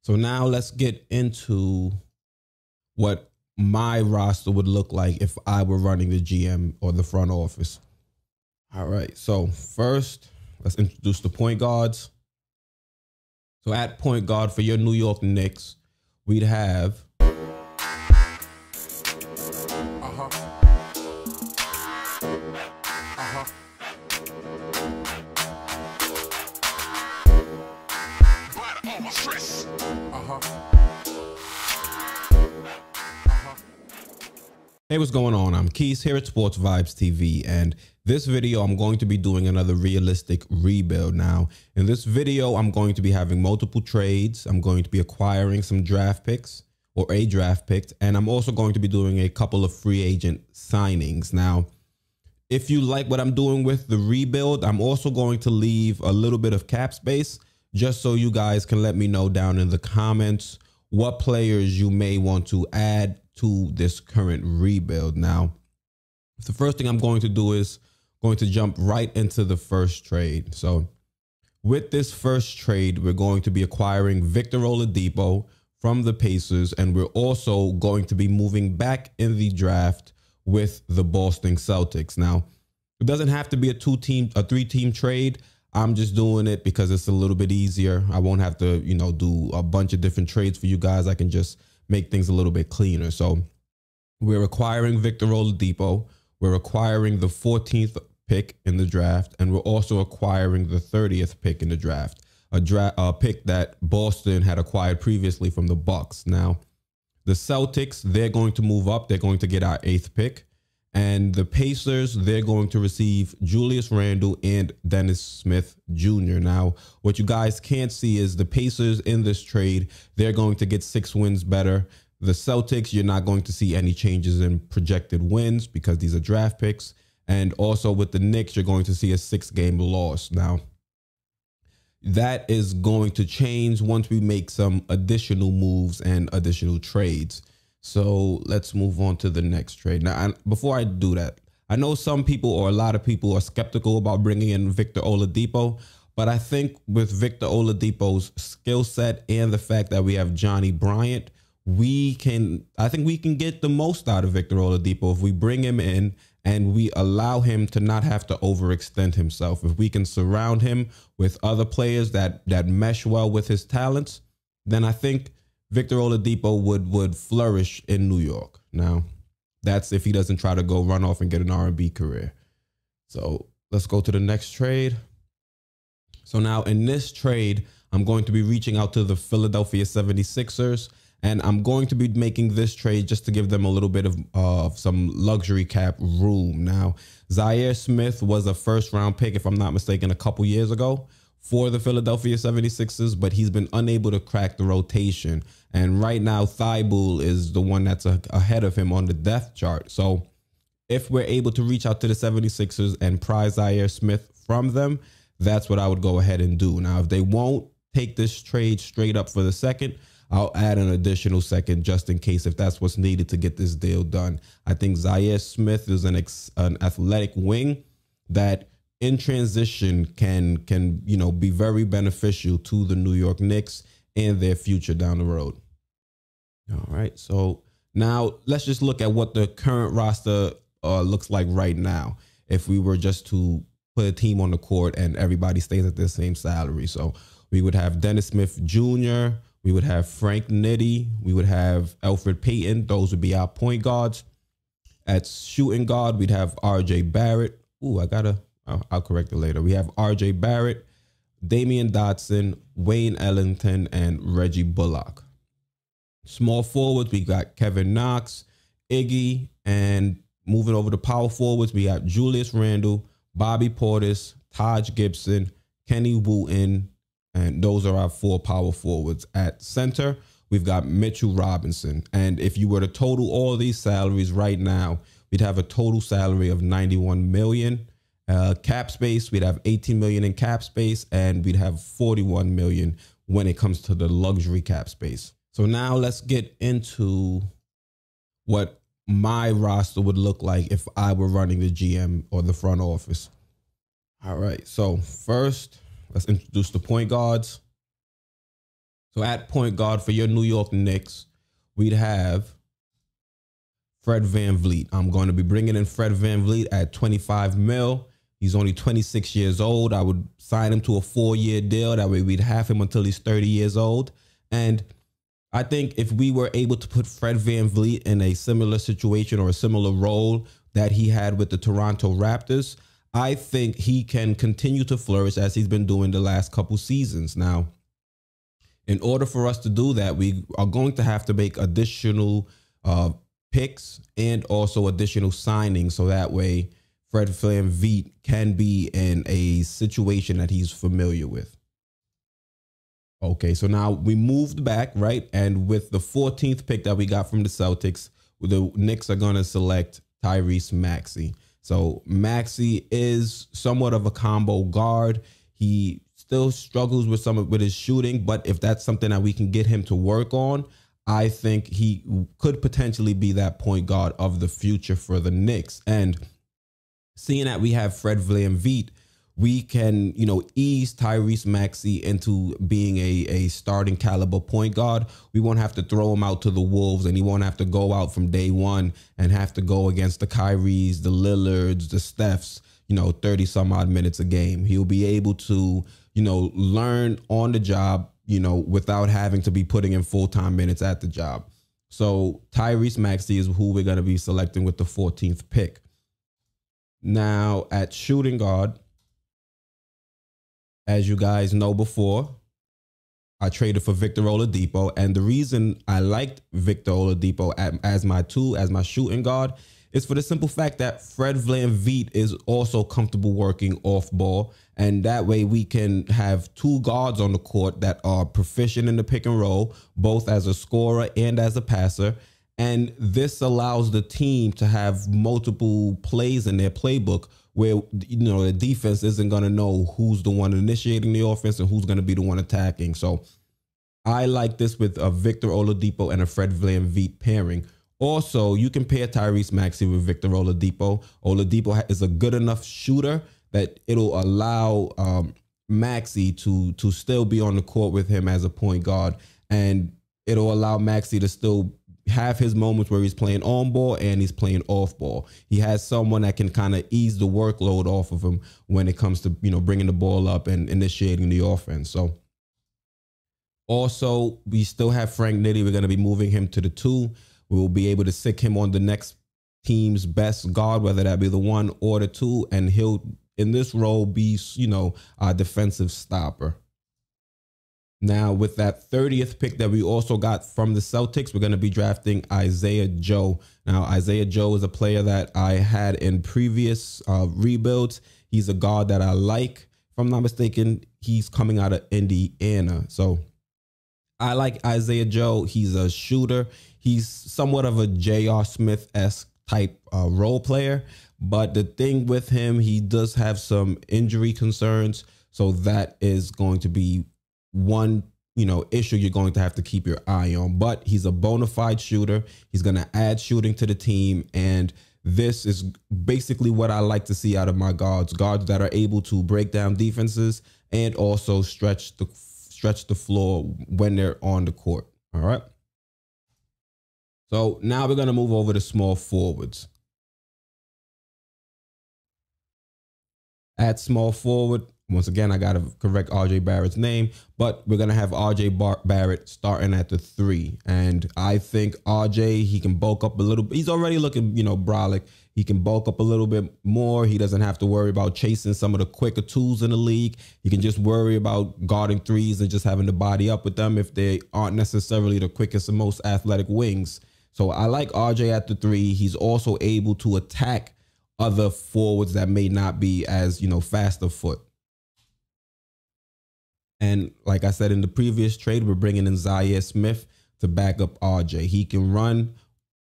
So now let's get into what my roster would look like if I were running the GM or the front office. All right, so first, let's introduce the point guards. So at point guard for your New York Knicks, we'd have Hey, what's going on? I'm Keys here at Sports Vibes TV, and this video I'm going to be doing another realistic rebuild. Now, in this video, I'm going to be having multiple trades. I'm going to be acquiring some draft picks or a draft pick, and I'm also going to be doing a couple of free agent signings. Now, if you like what I'm doing with the rebuild, I'm also going to leave a little bit of cap space just so you guys can let me know down in the comments what players you may want to add to this current rebuild. Now, the first thing I'm going to do is going to jump right into the first trade. So with this first trade, we're going to be acquiring Victor Oladipo from the Pacers, and we're also going to be moving back in the draft with the Boston Celtics. Now, it doesn't have to be a three-team trade. I'm just doing it because it's a little bit easier. I won't have to, do a bunch of different trades for you guys. I can just make things a little bit cleaner. So we're acquiring Victor Oladipo. We're acquiring the 14th pick in the draft, and we're also acquiring the 30th pick in the draft, a pick that Boston had acquired previously from the Bucks. Now, the Celtics, they're going to move up. They're going to get our 8th pick. And the Pacers, they're going to receive Julius Randle and Dennis Smith Jr. Now, what you guys can't see is the Pacers in this trade, they're going to get 6 wins better. The Celtics, you're not going to see any changes in projected wins because these are draft picks. And also with the Knicks, you're going to see a 6-game loss. Now, that is going to change once we make some additional moves and additional trades. So let's move on to the next trade. Now, before I do that, I know some people or a lot of people are skeptical about bringing in Victor Oladipo, but I think with Victor Oladipo's skill set and the fact that we have Johnny Bryant, I think we can get the most out of Victor Oladipo if we bring him in and we allow him to not have to overextend himself. If we can surround him with other players that mesh well with his talents, then I think Victor Oladipo would flourish in New York. Now, that's if he doesn't try to go run off and get an R&B career. So let's go to the next trade. So now in this trade, I'm going to be reaching out to the Philadelphia 76ers, and I'm going to be making this trade just to give them a little bit of some luxury cap room. Now, Zaire Smith was a first-round pick, if I'm not mistaken, a couple years ago for the Philadelphia 76ers, but he's been unable to crack the rotation. And right now, Thibault is the one that's ahead of him on the depth chart. So if we're able to reach out to the 76ers and prize Zaire Smith from them, that's what I would go ahead and do. Now, if they won't take this trade straight up for the second, I'll add an additional second just in case if that's what's needed to get this deal done. I think Zaire Smith is an athletic wing that in transition can be very beneficial to the New York Knicks and their future down the road. All right, so now let's just look at what the current roster looks like right now if we were just to put a team on the court and everybody stays at their same salary. So we would have Dennis Smith Jr., we would have Frank Nitti, we would have Elfrid Payton. Those would be our point guards. At shooting guard, we'd have RJ Barrett. I'll correct it later. We have RJ Barrett, Damian Dotson, Wayne Ellington, and Reggie Bullock. Small forwards, we got Kevin Knox, Iggy, and moving over to power forwards, we have Julius Randle, Bobby Portis, Taj Gibson, Kenny Wooten, and those are our 4 power forwards. At center, we've got Mitchell Robinson. And if you were to total all these salaries right now, we'd have a total salary of $91 million. Cap space, we'd have $18 million in cap space, and we'd have $41 million when it comes to the luxury cap space. So now let's get into what my roster would look like if I were running the GM or the front office. All right, so first, let's introduce the point guards. So at point guard for your New York Knicks, we'd have Fred VanVleet. I'm going to be bringing in Fred VanVleet at 25 mil. He's only 26 years old. I would sign him to a 4-year deal. That way we'd have him until he's 30 years old. And I think if we were able to put Fred VanVleet in a similar situation or a similar role that he had with the Toronto Raptors, I think he can continue to flourish as he's been doing the last couple seasons. Now, in order for us to do that, we are going to have to make additional picks and also additional signings. So that way Fred VanVleet can be in a situation that he's familiar with. Okay, so now we moved back, right? And with the 14th pick that we got from the Celtics, the Knicks are going to select Tyrese Maxi. So Maxi is somewhat of a combo guard. He still struggles with his shooting, but if that's something that we can get him to work on, I think he could potentially be that point guard of the future for the Knicks. And seeing that we have Fred VanVleet, we can, ease Tyrese Maxi into being a starting caliber point guard. We won't have to throw him out to the Wolves, and he won't have to go out from day one and have to go against the Kyries, the Lillards, the Stephs, 30 some odd minutes a game. He'll be able to, learn on the job, without having to be putting in full-time minutes at the job. So Tyrese Maxi is who we're going to be selecting with the 14th pick. Now at shooting guard, as you guys know before, I traded for Victor Oladipo. And the reason I liked Victor Oladipo as my shooting guard is for the simple fact that Fred VanVleet is also comfortable working off ball. And that way we can have two guards on the court that are proficient in the pick and roll, both as a scorer and as a passer. And this allows the team to have multiple plays in their playbook where, the defense isn't going to know who's the one initiating the offense and who's going to be the one attacking. So I like this with a Victor Oladipo and a Fred VanVleet pairing. Also, you can pair Tyrese Maxi with Victor Oladipo. Oladipo is a good enough shooter that it'll allow Maxi to still be on the court with him as a point guard. And it'll allow Maxi to still have his moments where he's playing on ball and he's playing off ball. He has someone that can kind of ease the workload off of him when it comes to, bringing the ball up and initiating the offense. So also, we still have Frank Nitty. We're going to be moving him to the 2. We will be able to stick him on the next team's best guard, whether that be the 1 or the 2. And he'll, in this role, be, a defensive stopper. Now, with that 30th pick that we also got from the Celtics, we're going to be drafting Isaiah Joe. Now, Isaiah Joe is a player that I had in previous rebuilds. He's a guard that I like. If I'm not mistaken, he's coming out of Indiana. So I like Isaiah Joe. He's a shooter. He's somewhat of a Zaire Smith-esque type role player. But the thing with him, he does have some injury concerns. So that is going to be one, issue you're going to have to keep your eye on. But he's a bona fide shooter. He's going to add shooting to the team. And this is basically what I like to see out of my guards that are able to break down defenses and also stretch the floor when they're on the court. All right. So now we're going to move over to small forwards. At small forward, once again, I got to correct RJ Barrett's name, but we're going to have RJ Barrett starting at the 3. And I think RJ, he can bulk up a little bit. He's already looking, brolic. He can bulk up a little bit more. He doesn't have to worry about chasing some of the quicker tools in the league. He can just worry about guarding threes and just having to body up with them if they aren't necessarily the quickest and most athletic wings. So I like RJ at the 3. He's also able to attack other forwards that may not be as, fast of foot. And like I said in the previous trade, we're bringing in Zaire Smith to back up RJ. He can run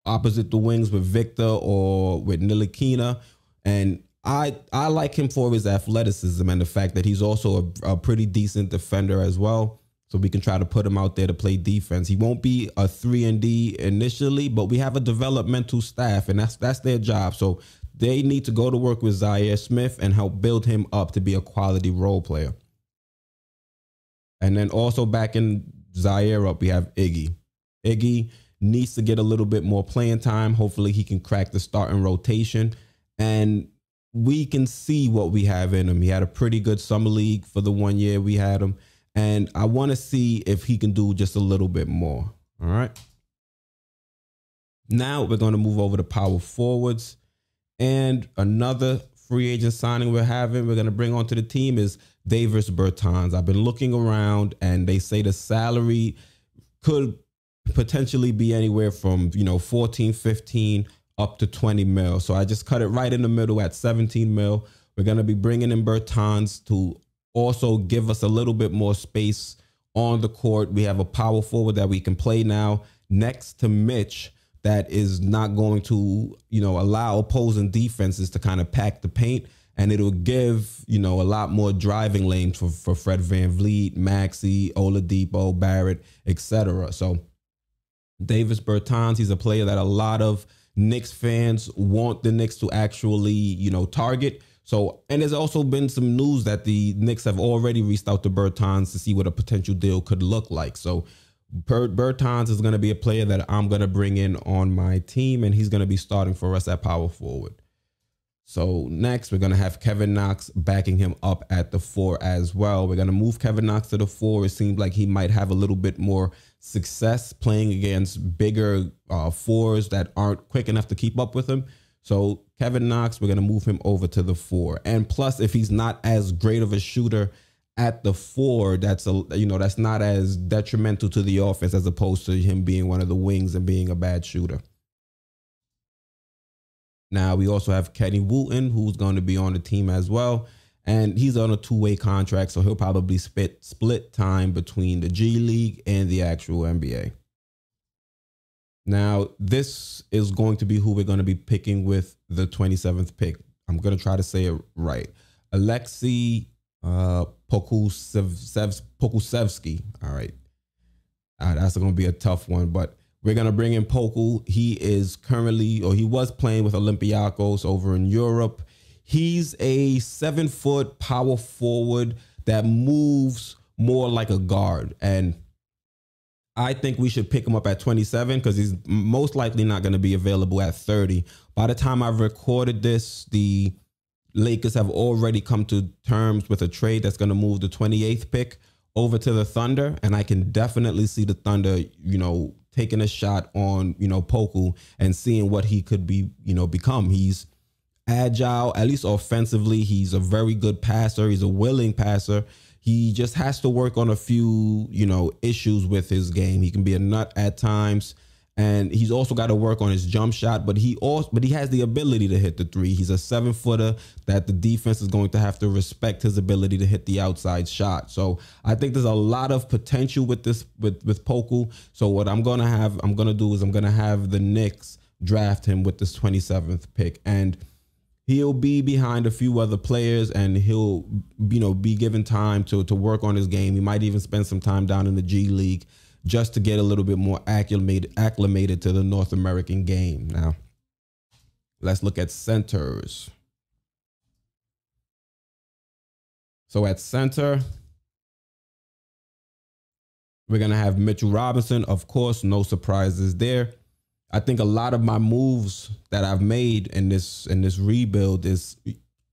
opposite the wings with Victor or with Ntilikina. And I like him for his athleticism and the fact that he's also a pretty decent defender as well. So we can try to put him out there to play defense. He won't be a 3-and-D initially, but we have a developmental staff, and that's their job. So they need to go to work with Zaire Smith and help build him up to be a quality role player. And then also back in Zaire up, we have Iggy. Iggy needs to get a little bit more playing time. Hopefully he can crack the starting rotation, and we can see what we have in him. He had a pretty good summer league for the 1 year we had him, and I want to see if he can do just a little bit more. All right. Now we're going to move over to power forwards, and another free agent signing we're going to bring onto the team is Tyrese Bertons. I've been looking around, and they say the salary could potentially be anywhere from 14, 15 up to 20 mil. So I just cut it right in the middle at 17 mil. We're going to be bringing in Bertons to also give us a little bit more space on the court. We have a power forward that we can play now next to Mitch that is not going to, allow opposing defenses to kind of pack the paint, and it'll give, a lot more driving lanes for Fred VanVleet, Maxi, Oladipo, Barrett, etc. So Tyrese Bertons, he's a player that a lot of Knicks fans want the Knicks to actually, target. So, and there's also been some news that the Knicks have already reached out to Bertons to see what a potential deal could look like. So Bertons is going to be a player that I'm going to bring in on my team, and he's going to be starting for us at power forward. So next, we're going to have Kevin Knox backing him up at the 4 as well. We're going to move Kevin Knox to the 4. It seems like he might have a little bit more success playing against bigger 4s that aren't quick enough to keep up with him. So Kevin Knox, we're going to move him over to the 4. And plus, if he's not as great of a shooter at the 4, that's that's not as detrimental to the offense as opposed to him being one of the wings and being a bad shooter. Now we also have Kenny Wooten, who's going to be on the team as well, and he's on a 2-way contract, so he'll probably split time between the G League and the actual NBA. Now this is going to be who we're going to be picking with the 27th pick. I'm going to try to say it right. Alexei Pokusevsky. All right. That's going to be a tough one, but we're going to bring in Poku. He is currently, or he was playing with Olympiacos over in Europe. He's a 7-foot power forward that moves more like a guard. And I think we should pick him up at 27 because he's most likely not going to be available at 30. By the time I've recorded this, the Lakers have already come to terms with a trade that's going to move the 28th pick over to the Thunder. And I can definitely see the Thunder, taking a shot on, Poku and seeing what he could be, become. He's agile, at least offensively. He's a very good passer. He's a willing passer. He just has to work on a few, issues with his game. He can be a nut at times. And he's also got to work on his jump shot, but he has the ability to hit the 3. He's a 7-footer that the defense is going to have to respect his ability to hit the outside shot. So I think there's a lot of potential with this with Poku. So what I'm gonna have the Knicks draft him with this 27th pick, and he'll be behind a few other players, and he'll be given time to work on his game. He might even spend some time down in the G League, just to get a little bit more acclimated to the North American game. Now, let's look at centers. So at center, we're going to have Mitchell Robinson. Of course, no surprises there. I think a lot of my moves that I've made in this rebuild is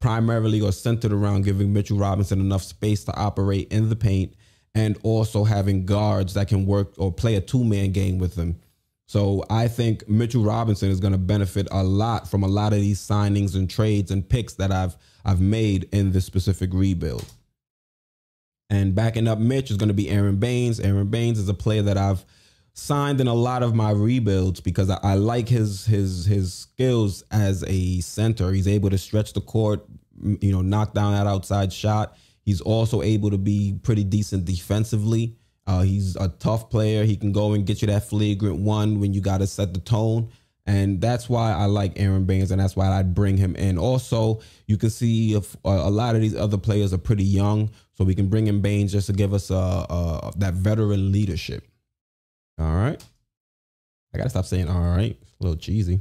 primarily or centered around giving Mitchell Robinson enough space to operate in the paint, and also having guards that can work or play a 2-man game with them. So I think Mitchell Robinson is going to benefit a lot from a lot of these signings and trades and picks that I've made in this specific rebuild. And backing up Mitch is going to be Aaron Baines. Aaron Baines is a player that I've signed in a lot of my rebuilds because I like his skills as a center. He's able to stretch the court, knock down that outside shot. He's also able to be pretty decent defensively. He's a tough player. He can go and get you that flagrant 1 when you got to set the tone. And that's why I like Aaron Baines, and that's why I'd bring him in. Also, you can see a lot of these other players are pretty young, so we can bring in Baines just to give us that veteran leadership. All right. I got to stop saying all right. It's a little cheesy.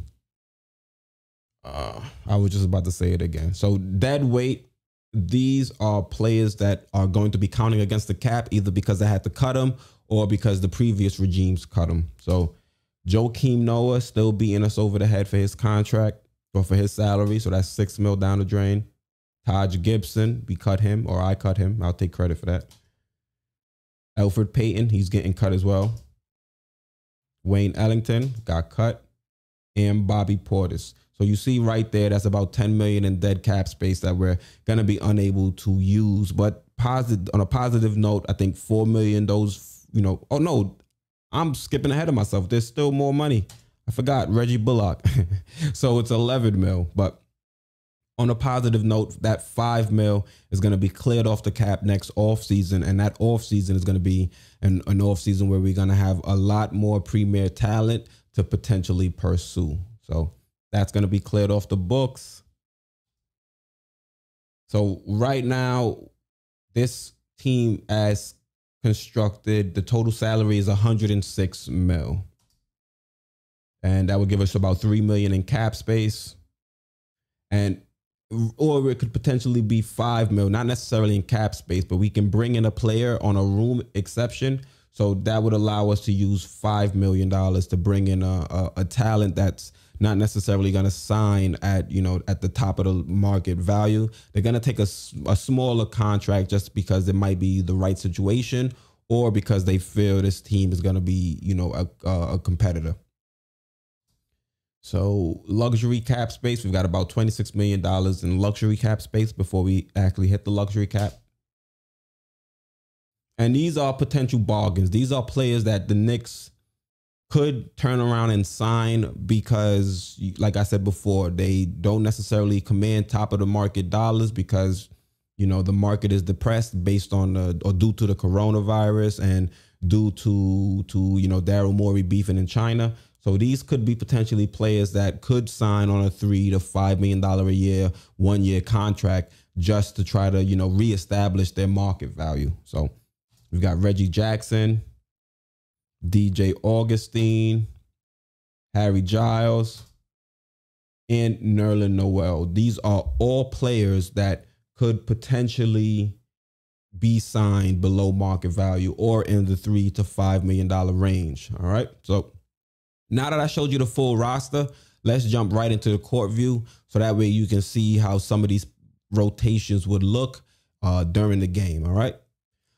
I was just about to say it again. So dead weight. These are players that are going to be counting against the cap, either because I had to cut them or because the previous regimes cut him. So Joakim Noah still beating us over the head for his contract or for his salary. So that's $6 million down the drain. Taj Gibson, we cut him, or I cut him. I'll take credit for that. Elfrid Payton, he's getting cut as well. Wayne Ellington got cut. And Bobby Portis. So you see right there, that's about 10 million in dead cap space that we're going to be unable to use. But on a positive note, I think 4 million, those, you know, oh no, I'm skipping ahead of myself. There's still more money. I forgot Reggie Bullock. So it's 11 mil. But on a positive note, that 5 mil is going to be cleared off the cap next offseason. And that offseason is going to be an offseason where we're going to have a lot more premier talent to potentially pursue. So that's going to be cleared off the books. So right now, this team as constructed, the total salary is 106 mil. And that would give us about 3 million in cap space. Or it could potentially be 5 mil, not necessarily in cap space, but we can bring in a player on a room exception. So that would allow us to use $5 million to bring in a talent that's not necessarily going to sign at, you know, at the top of the market value. They're going to take a smaller contract just because it might be the right situation, or because they feel this team is going to be, you know, a competitor. So luxury cap space, we've got about $26 million in luxury cap space before we actually hit the luxury cap. And these are potential bargains. These are players that the Knicks could turn around and sign because, like I said before, they don't necessarily command top of the market dollars because, you know, the market is depressed based on or due to the coronavirus and due to you know, Daryl Morey beefing in China. So these could be potentially players that could sign on a $3 to $5 million a year, 1 year contract just to try to, you know, reestablish their market value. So we've got Reggie Jackson, DJ Augustine, Harry Giles, and Nerlens Noel. These are all players that could potentially be signed below market value or in the $3 to $5 million range. All right. So now that I showed you the full roster, let's jump right into the court view. So that way you can see how some of these rotations would look during the game. All right.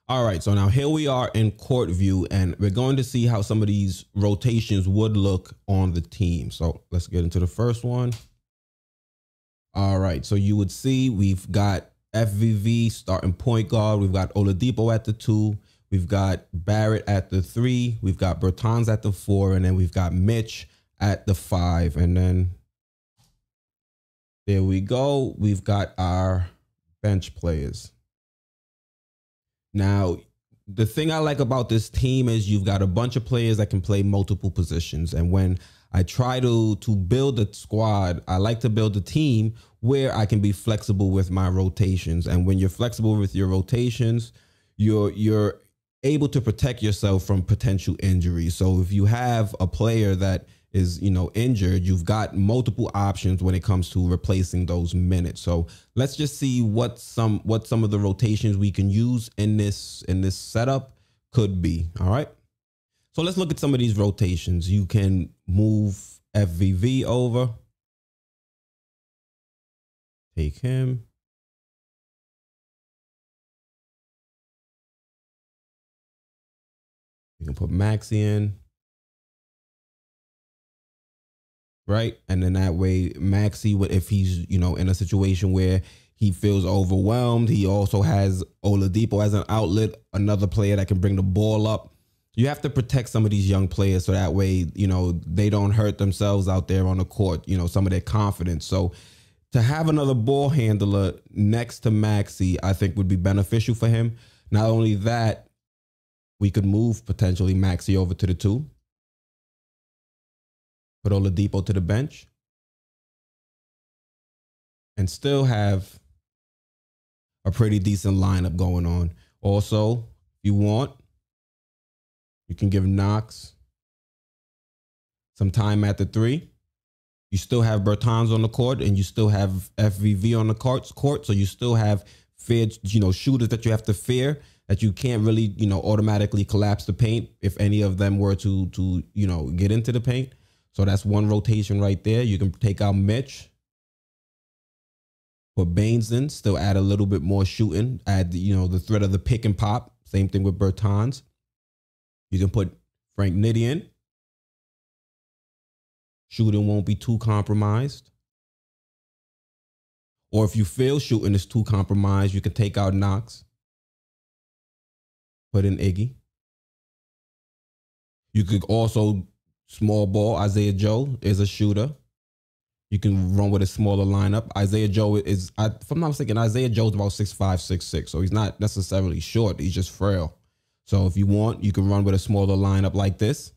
All right, so now here we are in court view, and we're going to see how some of these rotations would look on the team. So let's get into the first one. All right, so you would see we've got FVV starting point guard. We've got Oladipo at the 2. We've got Barrett at the 3. We've got Bertons at the 4, and then we've got Mitch at the 5. And then there we go. We've got our bench players. Now, the thing I like about this team is you've got a bunch of players that can play multiple positions. And when I try to build a squad, I like to build a team where I can be flexible with my rotations. And when you're flexible with your rotations, you're able to protect yourself from potential injuries. So if you have a player that is, you know, injured, you've got multiple options when it comes to replacing those minutes. So let's just see what some of the rotations we can use in this setup could be. All right. So let's look at some of these rotations. You can move FVV over. Take him. You can put Maxi in. Right. And then that way, Maxi, if he's, you know, in a situation where he feels overwhelmed, he also has Oladipo as an outlet, another player that can bring the ball up. You have to protect some of these young players so that way, you know, they don't hurt themselves out there on the court, you know, some of their confidence. So to have another ball handler next to Maxi, I think would be beneficial for him. Not only that, we could move potentially Maxi over to the 2. Put Oladipo to the bench and still have a pretty decent lineup going on. Also, if you want, you can give Knox some time at the 3. You still have Bertons on the court and you still have FVV on the court. So you still have fair, you know, shooters that you have to fear. that you can't really, you know, automatically collapse the paint if any of them were to you know, get into the paint. So that's one rotation right there. You can take out Mitch, put Baines in, still add a little bit more shooting, add, you know, the threat of the pick and pop. Same thing with Bertons. You can put Frank Nitty in. Shooting won't be too compromised. Or if you feel shooting is too compromised, you can take out Knox. Put in Iggy. You could also small ball. Isaiah Joe is a shooter. You can run with a smaller lineup. Isaiah Joe is, if I'm not mistaken, Isaiah Joe's about 6'5", 6'6". So he's not necessarily short. He's just frail. So if you want, you can run with a smaller lineup like this.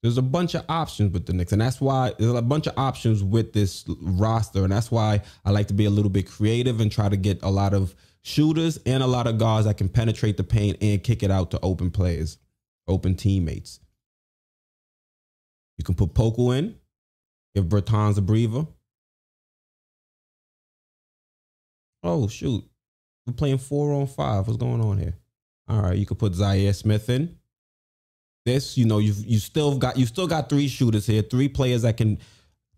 There's a bunch of options with the Knicks, and that's why there's a bunch of options with this roster, and that's why I like to be a little bit creative and try to get a lot of shooters and a lot of guards that can penetrate the paint and kick it out to open players, open teammates. You can put Poku in, give Bertons a breather. Oh, shoot. We're playing 4-on-5. What's going on here? All right, you could put Zaire Smith in. This, you know, you still got 3 shooters here, 3 players that can,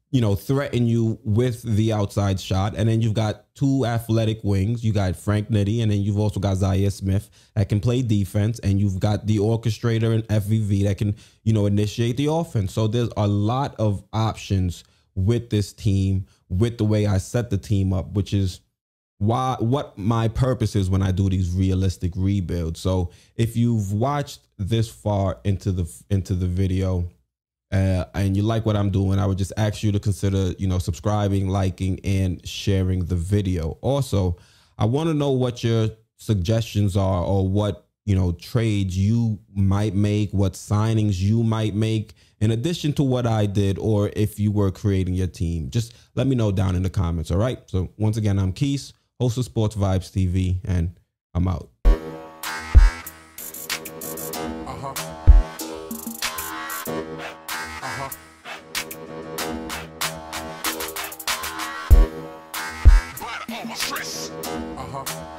you know, threaten you with the outside shot. And then you've got 2 athletic wings. You got Frank Nitty, and then you've also got Zaire Smith that can play defense. And you've got the orchestrator and FVV that can, you know, initiate the offense. So there's a lot of options with this team, with the way I set the team up, which is what my purpose is when I do these realistic rebuilds. So if you've watched this far into the video and you like what I'm doing, I would just ask you to consider, you know, subscribing, liking, and sharing the video. Also, I want to know what your suggestions are, or what, you know, trades you might make, what signings you might make in addition to what I did, or if you were creating your team. Just let me know down in the comments. All right. So once again, I'm Keith, host of Sports Vibes TV, and I'm out. Uh-huh.